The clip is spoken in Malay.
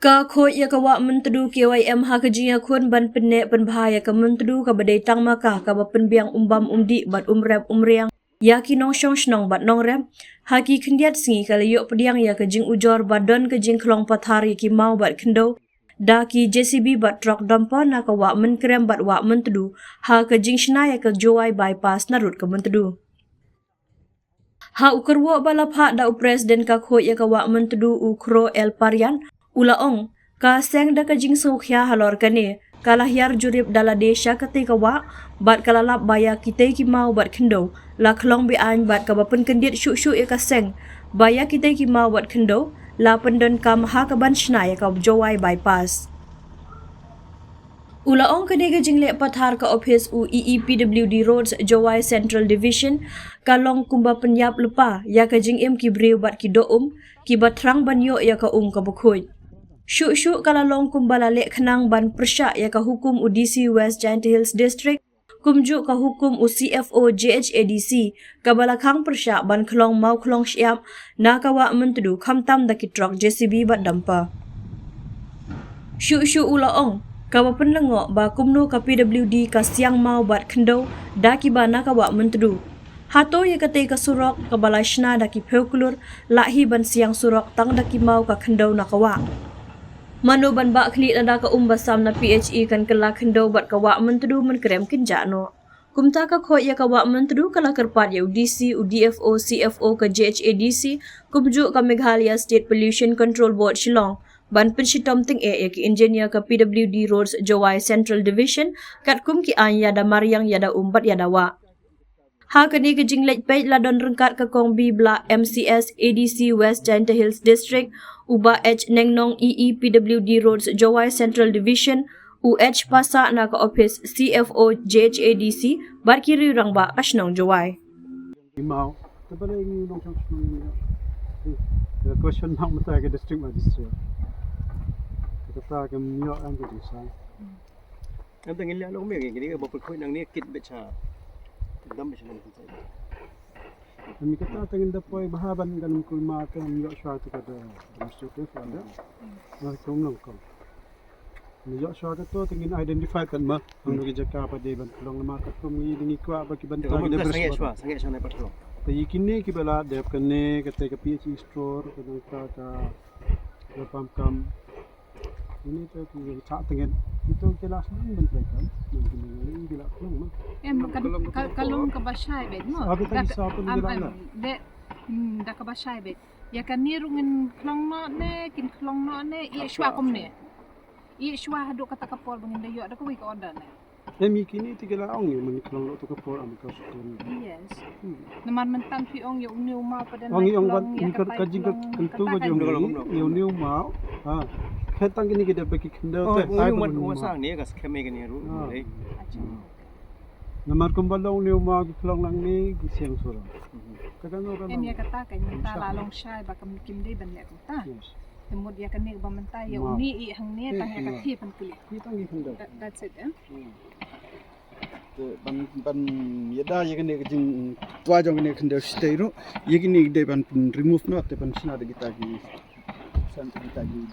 Ka khoi ya ka wa mentedu KYM ha ka jinga khun ban penne penbahaya ka mentedu ka badai tang maka ka ba penbiang umbam umdi bat umrep umriang ya ki nong shong shnong bat nong rem ha ki khendiat singi ka layok pediang ya ka jing ujor badon ka jing klong pathari ki mau bat khendo da ki JCB bat truck dumper na ka wa men krem bat wa mentedu ha ka jing shna ya ka jowai bypass narut ka mentedu. Ha ukerwo balap ha da presiden ka khoi ya ka wa mentedu ukro El Parian ulaong ka seng da ka jing sokhya halor kane kalah yar jurip dala desha ketika wa bat kalalap baya kita ki mau bat khendo la khlong bi an bat ka bapen kendit shu ya ka seng baya kita ki mau bat khendo la pendon kam ha ka ban shna ya ka jowai bypass. Ulaong kane ka jing le pathar ka office u EEPWD Roads Jowai Central Division kalong kumba penyap lupa ya ka jing em ki brew bat ki doum ki batrang banyo ya ka ka bukhoi. Syuk kalalong kumbala lek kenang ban persyak ya ka hukum UDC West Giant Hills District kumjuk ka hukum UCFO JHADC kabalakang persyak ban kelong mau kelong syap na kawa mentedu kamtam daki truck JCB bat dampa. Syuk ulaong kawa penlengok ba kumno ka PWD ka siang mau bat kendo daki ba na kawa mentedu. Hato ya kate ka surok kabala shna daki peukulur lahi ban siang surok tang daki mau ka kendo na kawa. Mano ban ba kli nada ka basam na PHE kan kala kendo bat ka wa mentedu men krem kinja no. Kumta ka khoi ya ka wa mentedu kala kerpat ya UDC, UDFO, CFO ka JHADC kumju ka Meghalaya State Pollution Control Board Shillong ban penshitom ting ya ki engineer ka PWD Roads Jowai Central Division kat kum ki an ya da mariang ya da umbat ya da wa. Ha kani ke jinglek page ladon rengkat ke kong bi bla MCS ADC West Giant Hills District uba H nengnong EEPWD Roads Jowai Central Division UH pasa na ka office CFO JHADC bar kiri rang ba kasnong Jowai. Mau tapala ini nong chong the question mark mata ke district magistrate kata ke myo ang ke design ang tengil la lo me gini ke bopul khoi nang ni kit becha dam becha nang sai kami kata tengin dapoy bahaban ganun ko ma ke myo shwa to kada administrative ada ma kong nong ko myo shwa to tengin identify kan ma ang gi jaka pa de ban long ma ka ko mi dingi kwa ba ki ban ta de sange shwa na patlo tai kinne ki bala dep kanne kate ka PHE store kadang ka pam kam ini tu ki cak tengin itu jelas nang ben kan mungkin bila kelong kalong ka bashay bet no abi ta sa pun bila de da ka bashay bet ya kan nirungin klong no ne kin klong no ne i shwa kom ne i shwa hadu kata kapol bangin da yo da ko wi ka order ne emi kini tigala ong ni men kelong lo to ka por am ka sukun yes naman mentan pi ong yo new ma pada ong ong ban ni ka jing ka kentu ko jom ni new ma ha khetang kini kita bagi kendau te ai man ko sang ni ka skeme ke ni ru le namar kumbalong new ma ki kelong lang ni ki siang sura kadang orang em ya kata kan ta la long shai ba kam kim dei ban ya ta temud ya kan ni ba mentai ya uni i hang ni ta ya ka thi pan kli kita ngi kendau that's it ban yada yegene jing twa jong ne kendau stay ro yegini de ban remove no te ban sina de kita gi sant kita gi